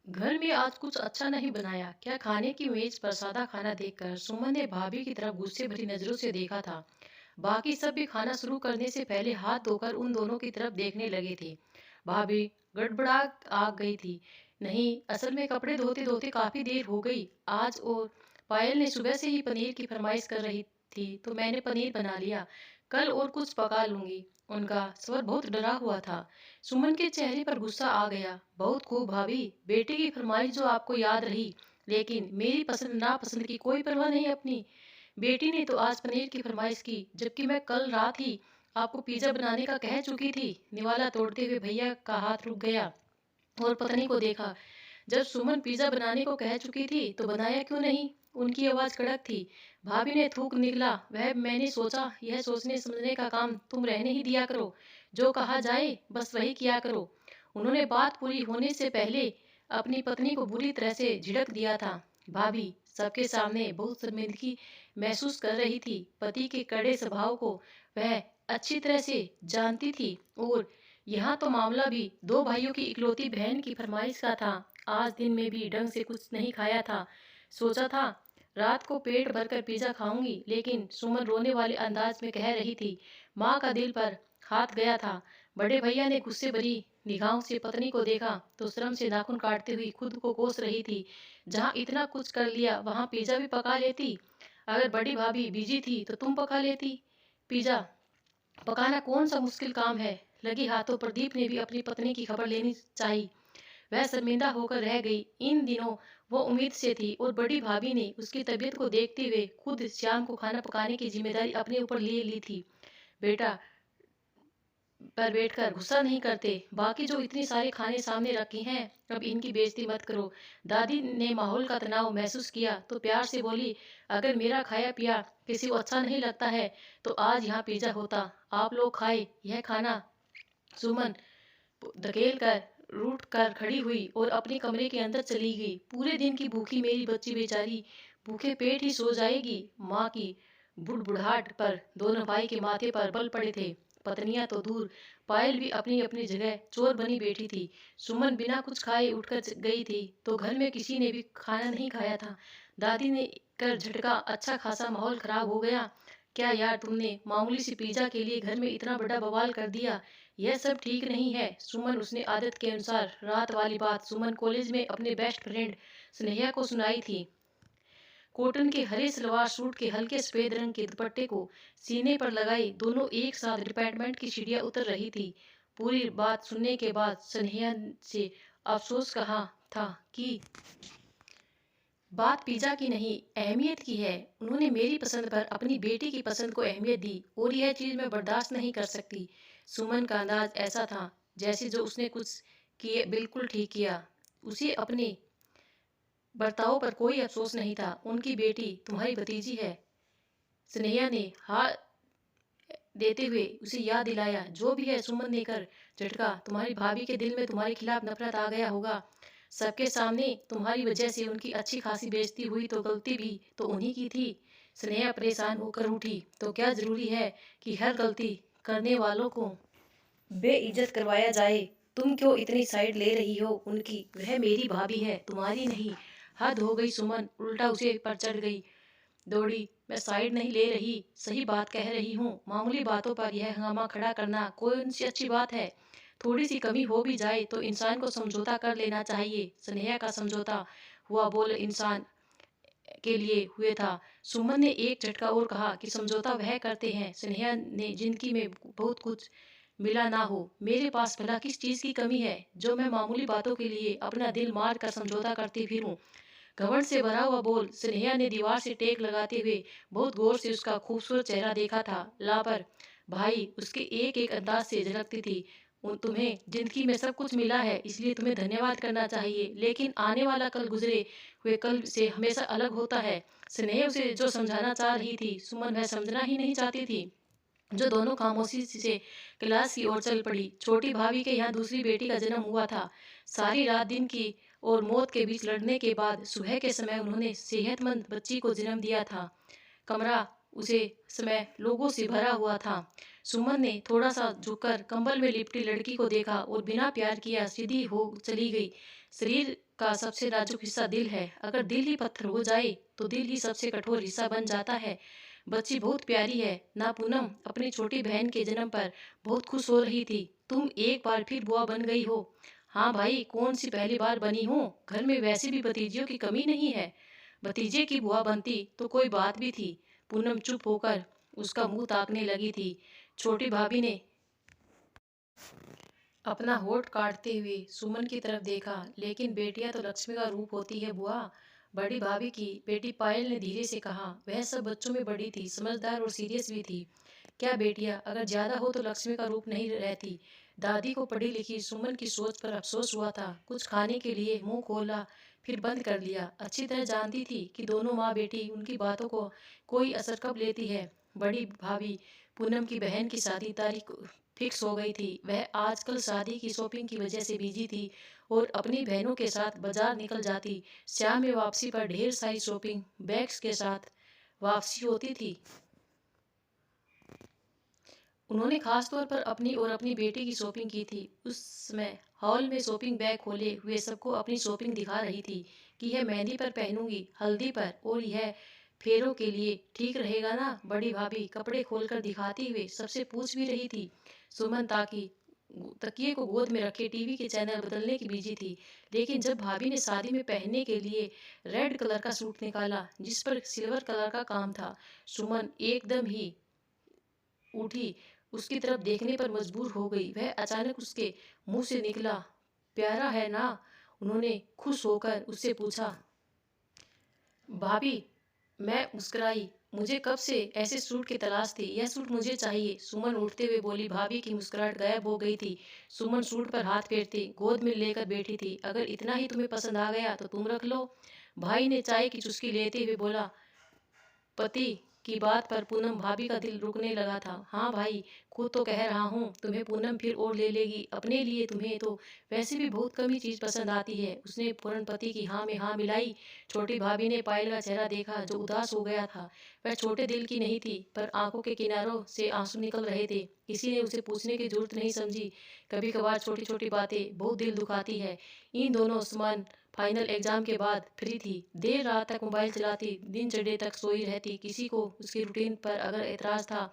घर में आज कुछ अच्छा नहीं बनाया क्या? खाने की मेज पर सादा खाना देखकर सुमन ने भाभी की तरफ गुस्से भरी नजरों से देखा था। बाकी सब भी खाना शुरू करने से पहले हाथ धोकर उन दोनों की तरफ देखने लगे थे। भाभी गड़बड़ा आ गई थी। नहीं, असल में कपड़े धोते धोते काफी देर हो गई आज, और पायल ने सुबह से ही पनीर की फरमाइश कर रही थी तो मैंने पनीर बना लिया। कल और कुछ पका लूंगी। उनका स्वर बहुत डरा हुआ था। सुमन के चेहरे पर गुस्सा आ गया। बहुत खूब भाभी, बेटे की फरमाइश जो आपको याद रही, लेकिन मेरी पसंद नापसंद की कोई परवाह नहीं अपनी। बेटी ने तो आज पनीर की फरमाइश की, जबकि मैं कल रात ही आपको पिज्जा बनाने का कह चुकी थी। निवाला तोड़ते हुए भैया का हाथ रुक गया और पत्नी को देखा। जब सुमन पिज्जा बनाने को कह चुकी थी तो बनाया क्यों नहीं? उनकी आवाज कड़क थी। भाभी ने थूक निकला, वह मैंने सोचा यह सोचने समझने का काम तुम रहने ही दिया करो। जो कहा जाए बस वही किया करो। उन्होंने बात पूरी होने से पहले अपनी पत्नी को बुरी तरह से झिड़क दिया था। भाभी सबके सामने बहुत शर्मिंदगी महसूस कर रही थी। पति के कड़े स्वभाव को वह अच्छी तरह से जानती थी, और यहाँ तो मामला भी दो भाइयों की इकलौती बहन की फरमाइश का था। आज दिन में भी ढंग से कुछ नहीं खाया था। सोचा था रात को पेट भरकर पिज्जा खाऊंगी, लेकिन सुमन रोने वाले अंदाज में कह रही थी। माँ का दिल पर हाथ गया था। बड़े भैया ने गुस्से भरी निगाहों से पत्नी को देखा तो शर्म से नाखून काटते हुए खुद को कोस रही थी। जहाँ इतना कुछ कर लिया वहाँ पिज्जा भी पका लेती। अगर बड़ी भाभी बिजी थी तो तुम पका लेती। पिज्जा पकाना कौन सा मुश्किल काम है? लगे हाथों प्रदीप ने भी अपनी पत्नी की खबर लेनी चाहिए। वह शर्मिंदा होकर रह गई। इन दिनों वो उम्मीद से थी, और बड़ी भाभी ने उसकी तबीयत को देखते हुए खुद श्याम को खाना पकाने की जिम्मेदारी अपने ऊपर ले ली थी। बेटा पर बैठकर गुस्सा नहीं करते। बाकी जो इतने सारे खाने सामने रखे हैं, अब इनकी बेइज्जती मत करो। दादी ने माहौल का तनाव महसूस किया तो प्यार से बोली, अगर मेरा खाया पिया किसी को अच्छा नहीं लगता है तो आज यहाँ पिज्जा होता, आप लोग खाए यह खाना। सुमन धकेल कर रूठ कर खड़ी हुई और अपने कमरे के अंदर चली गई। पूरे दिन की भूखी मेरी बच्ची बेचारी भूखे पेट ही सो जाएगी। माँ की बुड़बुड़ाहट पर दोनों भाई के माथे पर बल पड़े थे। पत्नियां तो दूर, पायल भी अपनी अपनी जगह चोर बनी बैठी थी। सुमन बिना कुछ खाए उठकर गई थी तो घर में किसी ने भी खाना नहीं खाया था। दादी ने कर झटका, अच्छा खासा माहौल खराब हो गया। क्या यार, तुमने मामूली सी पिज्जा के लिए घर में इतना बड़ा बवाल कर दिया। यह सब ठीक नहीं है। सुमन उसने आदत के अनुसार रात वाली बात सुमन कॉलेज में अपने बेस्ट फ्रेंड स्नेहा को सुनाई थी। कॉटन के हरे सलवार सूट के हल्के सफेद रंग के दुपट्टे को सीने पर लगाई दोनों एक साथ डिपार्टमेंट की सीढ़ियां उतर रही थी। पूरी बात सुनने के बाद स्नेहा से अफसोस कहा था कि बात पिज्जा की नहीं, अहमियत की है। उन्होंने मेरी पसंद पर अपनी बेटी की पसंद को अहमियत दी, और यह चीज मैं बर्दाश्त नहीं कर सकती। सुमन का अंदाज ऐसा था जैसे जो उसने कुछ किए बिल्कुल ठीक किया। उसे अपने बर्ताव पर कोई अफसोस नहीं था। उनकी बेटी तुम्हारी भतीजी है। स्नेहा ने हाथ देते हुए उसे याद दिलाया। जो भी है, सुमन ने कर झटका, तुम्हारी भाभी के दिल में तुम्हारे खिलाफ नफरत आ गया होगा। सबके सामने तुम्हारी वजह से उनकी अच्छी खासी बेइज्जती हुई तो गलती भी तो उन्हीं की थी। स्नेहा परेशान होकर उठी, तो क्या जरूरी है कि हर गलती करने वालों को बेइज्जत करवाया जाए? तुम क्यों इतनी साइड ले रही हो उनकी? वह मेरी भाभी है, तुम्हारी नहीं। हद हो गई सुमन उल्टा उसे पर चढ़ गई। दौड़ी, मैं साइड नहीं ले रही, सही बात कह रही हूँ। मामूली बातों पर यह हंगामा खड़ा करना कोई उनसे अच्छी बात है? थोड़ी सी कमी हो भी जाए तो इंसान को समझौता कर लेना चाहिए। स्नेहा का समझौता हुआ बोल इंसान के लिए हुए था। सुमन ने एक झटका और कहा कि समझौता वह करते हैं स्नेहा ने जिंदगी में बहुत कुछ मिला ना हो। मेरे पास भला किस चीज की कमी है जो मैं मामूली बातों के लिए अपना दिल मार कर समझौता करती फिरूं? घमंड से भरा हुआ बोल स्नेहा ने दीवार से टेक लगाते हुए बहुत गौर से उसका खूबसूरत चेहरा देखा था। लापर भाई उसके एक एक अंदाज से झलकती थी। तुम्हें जिंदगी में सब कुछ मिला है, इसलिए तुम्हें धन्यवाद करना चाहिए, लेकिन आने वाला कल गुजरे हुए कल से हमेशा अलग होता है। स्नेह उसे जो समझाना चाह रही थी, सुमन वह समझना ही नहीं चाहती थी। जो दोनों खामोशी से क्लास की ओर चल पड़ी। छोटी भाभी के यहाँ दूसरी बेटी का जन्म हुआ था। सारी रात दिन की और मौत के बीच लड़ने के बाद सुबह के समय उन्होंने सेहतमंद बच्ची को जन्म दिया था। कमरा उसे समय लोगों से भरा हुआ था। सुमन ने थोड़ा सा झुककर कंबल में लिपटी लड़की को देखा और बिना प्यार किया सीधी हो चली गई। शरीर का सबसे नाजुक हिस्सा दिल है। अगर दिल ही पत्थर हो जाए तो दिल ही सबसे कठोर हिस्सा बन जाता है। बच्ची बहुत प्यारी है ना। पूनम अपनी छोटी बहन के जन्म पर बहुत खुश हो रही थी। तुम एक बार फिर बुआ बन गई हो। हाँ भाई, कौन सी पहली बार बनी हो। घर में वैसे भी भतीजियों की कमी नहीं है। भतीजे की बुआ बनती तो कोई बात भी थी। पूनम चुप होकर उसका मुंह ताकने लगी थी। छोटी भाभी ने अपना होठ काटते हुए सुमन की तरफ देखा। लेकिन बेटियां तो लक्ष्मी का रूप होती है बुआ। बड़ी भाभी की बेटी पायल ने धीरे से कहा। वह सब बच्चों में बड़ी थी, समझदार और सीरियस भी थी। क्या बेटियां अगर ज्यादा हो तो लक्ष्मी का रूप नहीं रहती। दादी को पढ़ी लिखी सुमन की सोच पर अफसोस हुआ था। कुछ खाने के लिए मुंह खोला, फिर बंद कर लिया। अच्छी तरह जानती थी कि दोनों माँ बेटी उनकी बातों को कोई असर कब लेती है। बड़ी भाभी पूनम की बहन की शादी तारीख फिक्स हो गई थी। वह आजकल शादी की शॉपिंग की वजह से बिजी थी और अपनी बहनों के साथ बाजार निकल जाती। शाम में वापसी पर ढेर सारी शॉपिंग बैग्स के साथ वापसी होती थी। उन्होंने खास तौर पर अपनी और अपनी बेटी की शॉपिंग की थी। उस समय हॉल में शॉपिंग बैग खोले हुए सबको अपनी शॉपिंग दिखा रही थी कि यह मेहंदी पर पहनूंगी, हल्दी पर, और यह फेरों के लिए ठीक रहेगा ना। बड़ी भाभी कपड़े खोलकर दिखाती हुए सबसे पूछ भी रही थी। सुमन ताकि तकिए को गोद में रखे टीवी के चैनल बदलने की बिजी थी। लेकिन जब भाभी ने शादी में पहनने के लिए रेड कलर का सूट निकाला जिस पर सिल्वर कलर का काम था, सुमन एकदम ही उठी। उसकी तरफ देखने पर मजबूर हो गई। वह अचानक उसके मुंह से निकला, प्यारा है ना। उन्होंने खुश होकर उससे पूछा। भाभी, मैं मुस्कुराई। मुझे कब से ऐसे सूट की तलाश थी। यह सूट मुझे चाहिए। सुमन उठते हुए बोली। भाभी की मुस्कुराहट गायब हो गई थी। सुमन सूट पर हाथ फेरती गोद में लेकर बैठी थी। अगर इतना ही तुम्हें पसंद आ गया तो तुम रख लो। भाई ने चाय की चुस्की लेते हुए बोला। पति की बात पर पूनम भाभी का दिल रुकने लगा था। हाँ भाई, खुद तो कह रहा हूँ तुम्हें पूनम फिर और ले लेगी अपने लिए। तुम्हें तो वैसे भी बहुत कम ही चीज पसंद आती है। उसने पूर्ण पति की हाँ में हाँ मिलाई। छोटी भाभी ने पायल का चेहरा देखा जो उदास हो गया था। वह छोटे दिल की नहीं थी पर आंखों के किनारों से आंसू निकल रहे थे। किसी ने उसे पूछने की जरूरत नहीं समझी। कभी कभार छोटी छोटी बातें बहुत दिल दुखाती है। इन दोनों समान फाइनल एग्जाम के बाद फ्री थी। देर रात तक मोबाइल चलाती, दिन चढ़े तक सोई रहती। किसी को उसकी रूटीन पर अगर एतराज था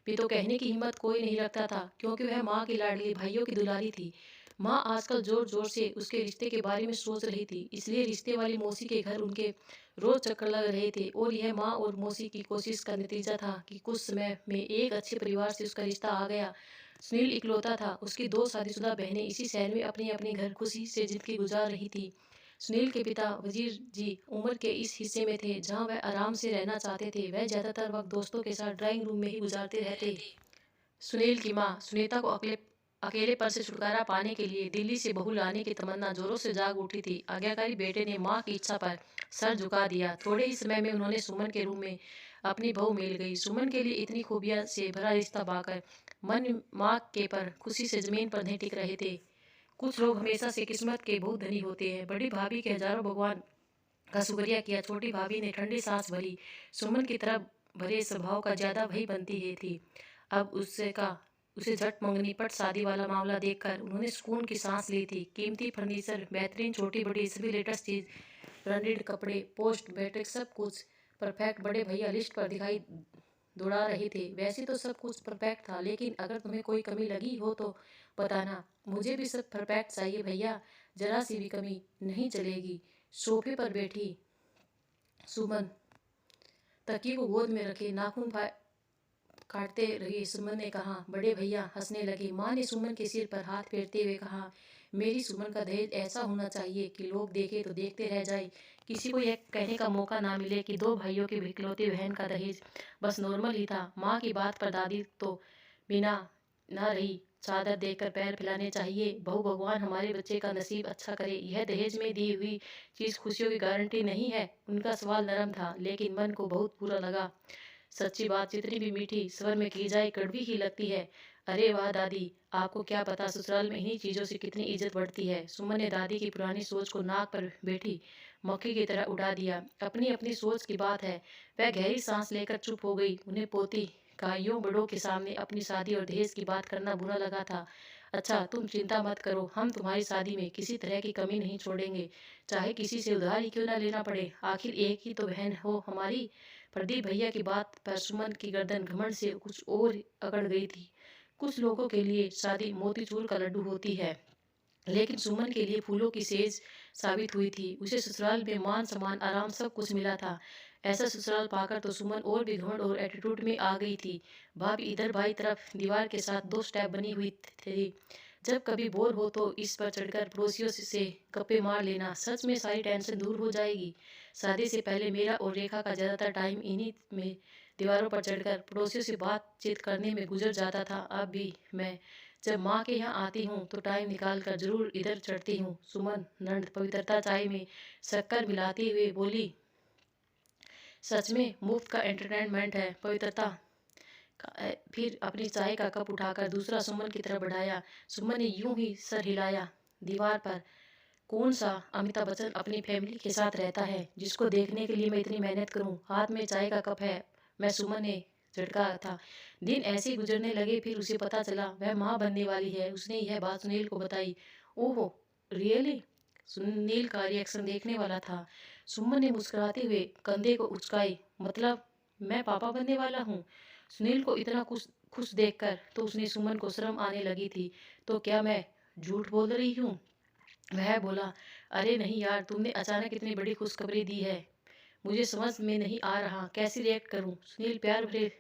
भी तो कहने की हिम्मत कोई नहीं रखता था, क्योंकि वह माँ की लाडली, भाइयों की दुलारी थी। माँ आजकल जोर जोर से उसके रिश्ते के बारे में सोच रही थी, इसलिए रिश्ते वाली मौसी के घर उनके रोज चक्कर लग रहे थे। और यह माँ और मौसी की कोशिश का नतीजा था कि कुछ समय में एक अच्छे परिवार से उसका रिश्ता आ गया। सुनील इकलौता था। उसकी दो शादीशुदा बहनें इसी शहर में अपने अपने घर खुशी से जिंदगी गुजार रही थी। सुनील के पिता वजीर जी उम्र के इस हिस्से में थे जहां वह आराम से रहना चाहते थे। वह ज्यादातर वक्त दोस्तों के साथ ड्राइंग रूम में ही गुजारते रहते। सुनील की मां सुनीता को अकेलेपन से छुटकारा पाने के लिए दिल्ली से बहू लाने की तमन्ना जोरों से जाग उठी थी। आज्ञाकारी बेटे ने मां की इच्छा पर सर झुका दिया। थोड़े ही समय में उन्होंने सुमन के रूम में अपनी बहू मिल गई। सुमन के लिए इतनी खूबियां से भरा रिश्ता पाकर मन माँ के पर खुशी से जमीन पर नहीं टिक रहे थे। कुछ लोग हमेशा से किस्मत के बहुत धनी होते हैं। बड़ी भाभी के हजारों भगवान का शुक्रिया किया। छोटी भाभी ने ठंडी सांस भरी। सुमन की तरफ भरे स्वभाव का ज्यादा वही बनती है थी। अब उसे झट मंगनी पट शादी वाला मामला देखकर उन्होंने सुकून की सांस ली थी। कीमती फर्नीचर, बेहतरीन छोटी बड़ी सभी लेटेस्ट चीज, ब्रांडेड कपड़े, पोस्ट मैट्रिक सब कुछ परफेक्ट बड़े भैया लिस्ट पर दिखाई दौड़ा रहे थे। वैसे तो सब कुछ परफेक्ट था, लेकिन अगर तुम्हें कोई कमी लगी हो तो बताना। मुझे भी सब परफेक्ट चाहिए भैया, जरा सी भी कमी नहीं चलेगी। सोफे पर बैठी सुमन तकिए को गोद में रखे नाखून काटते रही। सुमन ने कहा। बड़े भैया हंसने लगे। माँ ने सुमन के सिर पर हाथ फेरते हुए कहा। मेरी सुमन का दहेज ऐसा होना चाहिए कि लोग देखे तो देखते रह जाए, किसी को यह कहने का मौका ना मिले कि दो भाइयों की इकलौती बहन का दहेज बस नॉर्मल ही था। माँ की बात पर दादी तो बिना ना रही। चादर देकर पैर फैलाने चाहिए। बहु भगवान हमारे बच्चे का नसीब अच्छा करे। यह दहेज में दी हुई चीज खुशियों की गारंटी नहीं है। उनका सवाल नरम था लेकिन मन को बहुत बुरा लगा। सच्ची बात जितनी भी मीठी स्वर में की जाए कड़वी ही लगती है। अरे वाह दादी, आपको क्या पता ससुराल में इन्हीं चीज़ों से कितनी इज्जत बढ़ती है। सुमन ने दादी की पुरानी सोच को नाक पर बैठी मक्खी की तरह उड़ा दिया। अपनी अपनी सोच की बात है। वह गहरी सांस लेकर चुप हो गई। उन्हें पोती का यूं बड़ों के सामने अपनी शादी और दहेज की बात करना बुरा लगा था। अच्छा, तुम चिंता मत करो, हम तुम्हारी शादी में किसी तरह की कमी नहीं छोड़ेंगे, चाहे किसी से उधार ही क्यों ना लेना पड़े। आखिर एक ही तो बहन हो हमारी। प्रदीप भैया की बात पर सुमन की गर्दन घमंड से कुछ और अकड़ गई थी। कुछ लोगों के लिए शादी मोतीचूर का लड्डू होती है, लेकिन सुमन के लिए फूलों की सेज साबित हुई थी। उसे ससुराल में मान सम्मान आराम सब कुछ मिला था। ऐसा ससुराल पाकर तो सुमन और भी घमंड और एटीट्यूड में आ गई थी। भाभी इधर बाई तरफ दीवार के साथ दो स्टेप बनी हुई थी। जब कभी बोर हो तो इस पर चढ़कर पड़ोसियों से गप्पे मार लेना, सच में सारी टेंशन दूर हो जाएगी। शादी से पहले मेरा और रेखा का ज़्यादातर टाइम इन्हीं में दीवारों पर चढ़कर पड़ोसियों से बातचीत करने में गुजर जाता था। अब भी मैं जब माँ के यहाँ आती हूँ तो टाइम निकाल कर जरूर इधर चढ़ती हूँ। सुमन नंद पवित्रता चाय में शक्कर मिलाते हुए बोली, सच में मुफ्त का एंटरटेनमेंट है पवित्रता। फिर अपनी चाय का कप उठाकर दूसरा सुमन की तरफ बढ़ाया। सुमन ने यूं ही सर हिलाया। दीवार पर कौन सा अमिताभ बच्चन अपनी फैमिली के साथ रहता है जिसको देखने के लिए मैं इतनी मेहनत करूं। हाथ में चाय का कप है, मैं सुमन ने झटका था। दिन ऐसे ही गुजरने लगे। फिर उसे पता चला वह माँ बनने वाली है। उसने यह बात सुनील को बताई। ओहो, रियली? सुनील का रिएक्शन देखने वाला था। सुमन ने मुस्कुराते हुए कंधे को उचकाई। मतलब मैं पापा बनने वाला हूँ? सुनील को इतना खुश खुश देखकर तो उसने सुमन को शर्म आने लगी थी। तो क्या मैं झूठ बोल रही हूँ? वह बोला, अरे नहीं यार, तुमने अचानक इतनी बड़ी खुशखबरी दी है, मुझे समझ में नहीं आ रहा कैसे रिएक्ट करूं। सुनील प्यार भरे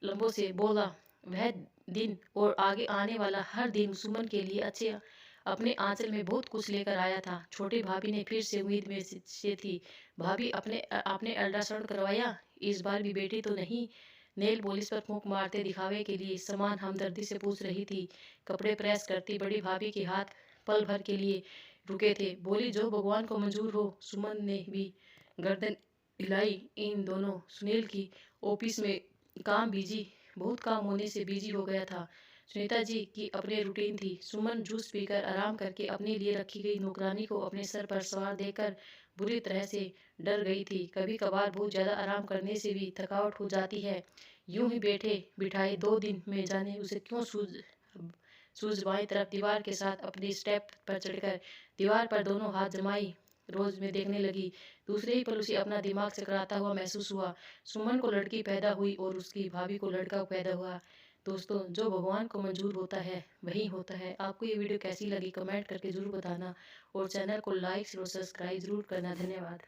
लम्बों से बोला। वह दिन और आगे आने वाला हर दिन सुमन के लिए अच्छे अपने आंचल में बहुत कुछ लेकर आया था। छोटी भाभी ने फिर से उम्मीद में से थी। भाभी आपने अल्ट्रासाउंड करवाया? इस बार भी बेटी तो नहीं? नेल पॉलिश पर फूंक मारते दिखावे के लिए समान हमदर्दी से पूछ रही थी। कपड़े प्रेस करती बड़ी भाभी के हाथ पल भर के लिए रुके थे। बोली, जो भगवान को मंजूर हो। सुमन ने भी गर्दन हिलाई। इन दोनों सुनील की ऑफिस में काम बिजी बहुत काम होने से बिजी हो गया था। सुनीता जी की अपने रूटीन थी। सुमन जूस पीकर आराम करके अपने लिए रखी गई नौकरानी को अपने सर पर सवार देकर बुरी तरह से डर गई थी। कभी कभार बहुत ज़्यादा आराम करने से भी थकावट हो जाती है। यूं ही बैठे बिठाए 2 दिन में जाने उसे क्यों सूझ बाई तरफ दीवार के साथ अपनी स्टेप पर चढ़कर दीवार पर दोनों हाथ जमाई रोज में देखने लगी। दूसरे ही पल उसे अपना दिमाग चकराता हुआ महसूस हुआ। सुमन को लड़की पैदा हुई और उसकी भाभी को लड़का पैदा हुआ। दोस्तों, जो भगवान को मंजूर होता है वही होता है। आपको ये वीडियो कैसी लगी कमेंट करके ज़रूर बताना और चैनल को लाइक और सब्सक्राइब ज़रूर करना। धन्यवाद।